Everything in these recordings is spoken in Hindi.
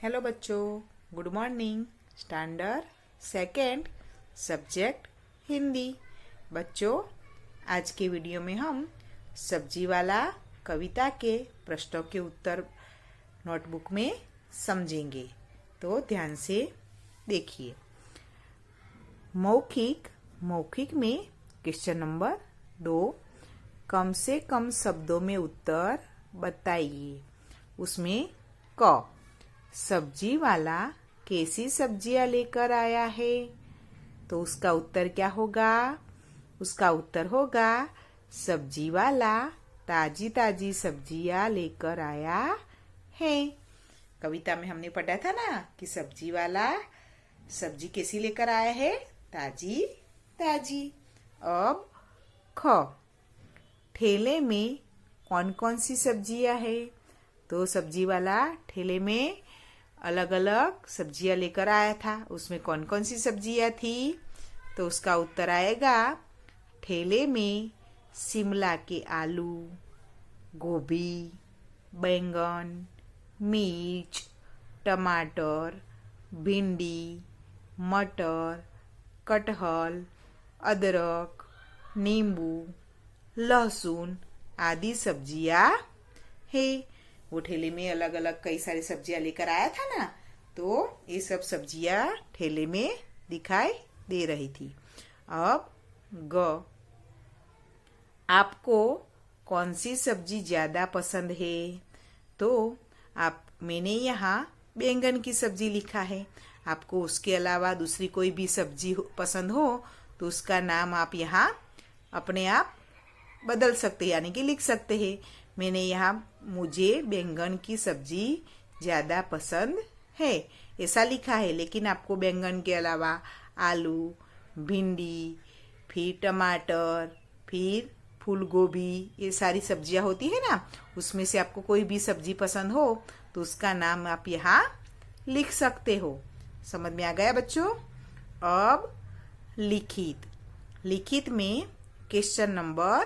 हेलो बच्चों, good morning. Standard second, subject Hindi. बच्चों, आज के वीडियो में हम सब्जी वाला कविता के प्रश्नों के उत्तर नोटबुक में समझेंगे, तो ध्यान से देखिए। मौखिक में क्वेश्चन नंबर 2, कम से कम शब्दों में उत्तर बताइए। उसमें क, सब्जी वाला कैसी सब्जियां लेकर आया है, तो उसका उत्तर क्या होगा? उसका उत्तर होगा सब्जी वाला ताजी ताजी सब्जियां लेकर आया है। कविता में हमने पढ़ा था ना कि सब्जी वाला सब्जी कैसी लेकर आया है? ताजी ताजी। अब ख, ठेले में कौन कौन सी सब्जियां है, तो सब्जी वाला ठेले में अलग अलग सब्जियां लेकर आया था। उसमें कौन कौन सी सब्जियां थी, तो उसका उत्तर आएगा ठेले में शिमला के आलू, गोभी, बैंगन, मिर्च, टमाटर, भिंडी, मटर, कटहल, अदरक, नींबू, लहसुन आदि सब्जियां है। वो ठेले में अलग अलग कई सारी सब्जियां लेकर आया था ना, तो ये सब सब्जियां ठेले में दिखाई दे रही थी। अब ग, आपको कौन सी सब्जी ज्यादा पसंद है, तो मैंने यहाँ बैंगन की सब्जी लिखा है। आपको उसके अलावा दूसरी कोई भी सब्जी पसंद हो तो उसका नाम आप यहाँ अपने आप बदल सकते हैं, यानी कि लिख सकते हैं। मैंने यहाँ मुझे बैंगन की सब्जी ज्यादा पसंद है ऐसा लिखा है, लेकिन आपको बैंगन के अलावा आलू, भिंडी, फिर टमाटर, फिर फूल गोभी, ये सारी सब्जियां होती है ना, उसमें से आपको कोई भी सब्जी पसंद हो तो उसका नाम आप यहाँ लिख सकते हो। समझ में आ गया बच्चों? अब लिखित में क्वेश्चन नंबर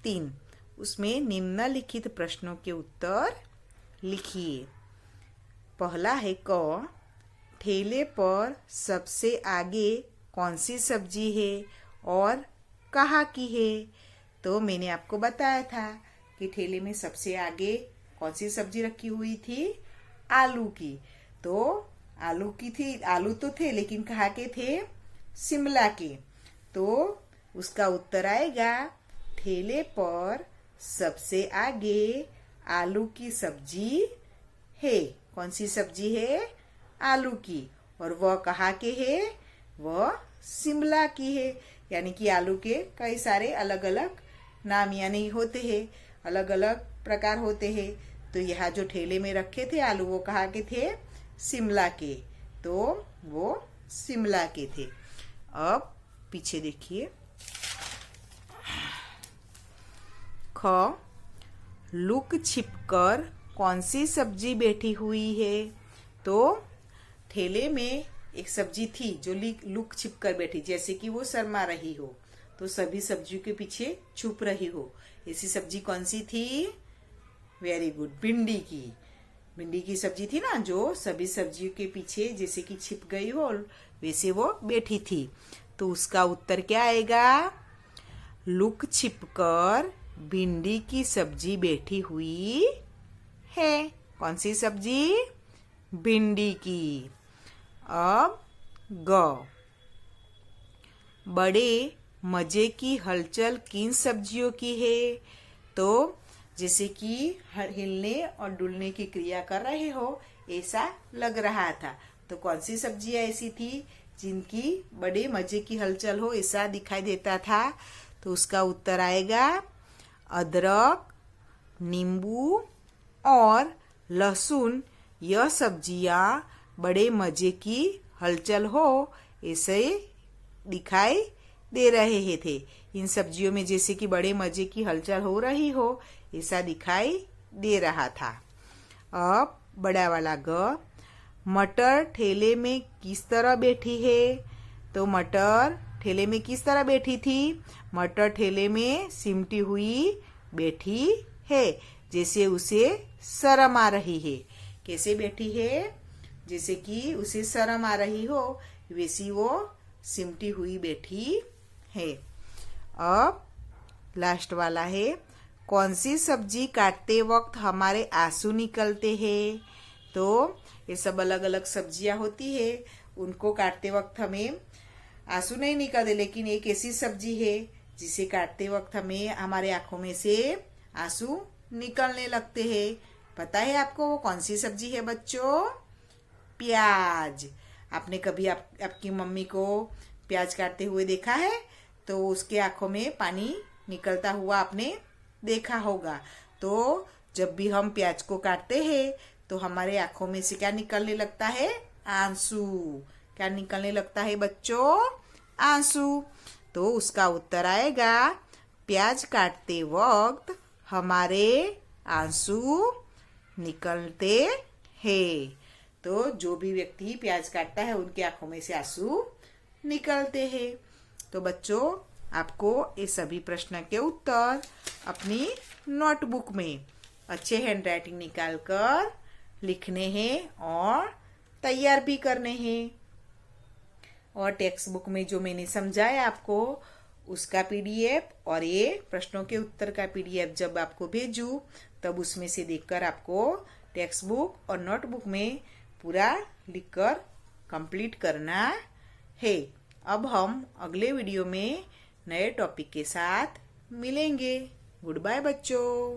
3, उसमें निम्नलिखित प्रश्नों के उत्तर लिखिए। पहला है क, ठेले पर सबसे आगे कौन सी सब्जी है और कहाँ की है, तो मैंने आपको बताया था कि ठेले में सबसे आगे कौन सी सब्जी रखी हुई थी? आलू की। तो आलू की थी, आलू तो थे लेकिन कहाँ के थे? शिमला के। तो उसका उत्तर आएगा ठेले पर सबसे आगे आलू की सब्जी है। कौन सी सब्जी है? आलू की। और वह कहाँ के है? वह शिमला की है। यानी कि आलू के कई सारे अलग अलग नाम यानी होते हैं, अलग अलग प्रकार होते हैं। तो यहाँ जो ठेले में रखे थे आलू, वो कहाँ के थे? शिमला के। तो वो शिमला के थे। अब पीछे देखिए। ख, लुक छिपकर कौन सी सब्जी बैठी हुई है, तो ठेले में एक सब्जी थी जो लुक छिपकर बैठी, जैसे कि वो शर्मा रही हो, तो सभी सब्जियों के पीछे छुप रही हो। ऐसी सब्जी कौन सी थी? वेरी गुड, भिंडी की सब्जी थी ना, जो सभी सब्जियों के पीछे जैसे कि छिप गई हो वैसे वो बैठी थी। तो उसका उत्तर क्या आएगा? लुक छिपकर भिंडी की सब्जी बैठी हुई है। कौन सी सब्जी? भिंडी की। अब ग, बड़े मजे की हलचल किन सब्जियों की है, तो जैसे कि हिलने और डुलने की क्रिया कर रहे हो ऐसा लग रहा था। तो कौन सी सब्जियां ऐसी थी जिनकी बड़े मजे की हलचल हो ऐसा दिखाई देता था, तो उसका उत्तर आएगा अदरक, नींबू और लहसुन। यह सब्जियां बड़े मजे की हलचल हो ऐसे दिखाई दे रहे थे। इन सब्जियों में जैसे कि बड़े मजे की हलचल हो रही हो ऐसा दिखाई दे रहा था। अब बड़ा वाला ग, मटर ठेले में किस तरह बैठी है, तो मटर ठेले में किस तरह बैठी थी? मटर ठेले में सिमटी हुई बैठी है, जैसे उसे शर्म आ रही है। कैसे बैठी है? जैसे कि उसे शर्म आ रही हो, वैसी वो सिमटी हुई बैठी है। अब लास्ट वाला है, कौन सी सब्जी काटते वक्त हमारे आंसू निकलते हैं? तो ये सब अलग अलग सब्जियां होती है, उनको काटते वक्त हमें आंसू नहीं निकलते, लेकिन एक ऐसी सब्जी है जिसे काटते वक्त हमें हमारे आंखों में से आंसू निकलने लगते हैं। पता है आपको वो कौन सी सब्जी है बच्चों? प्याज। आपने कभी आपकी मम्मी को प्याज काटते हुए देखा है? तो उसके आंखों में पानी निकलता हुआ आपने देखा होगा। तो जब भी हम प्याज को काटते हैं तो हमारे आंखों में से क्या निकलने लगता है? आंसू। क्या निकलने लगता है बच्चों? आंसू। तो उसका उत्तर आएगा, प्याज काटते वक्त हमारे आंसू निकलते हैं। तो जो भी व्यक्ति प्याज काटता है उनकी आंखों में से आंसू निकलते हैं। तो बच्चों, आपको ये सभी प्रश्न के उत्तर अपनी नोटबुक में अच्छे हैंडराइटिंग निकाल कर लिखने हैं और तैयार भी करने हैं। और टेक्स्ट बुक में जो मैंने समझाया आपको उसका पीडीएफ और ये प्रश्नों के उत्तर का पीडीएफ जब आपको भेजूं तब उसमें से देखकर आपको टेक्स्ट बुक और नोटबुक में पूरा लिखकर कंप्लीट करना है। अब हम अगले वीडियो में नए टॉपिक के साथ मिलेंगे। गुड बाय बच्चों।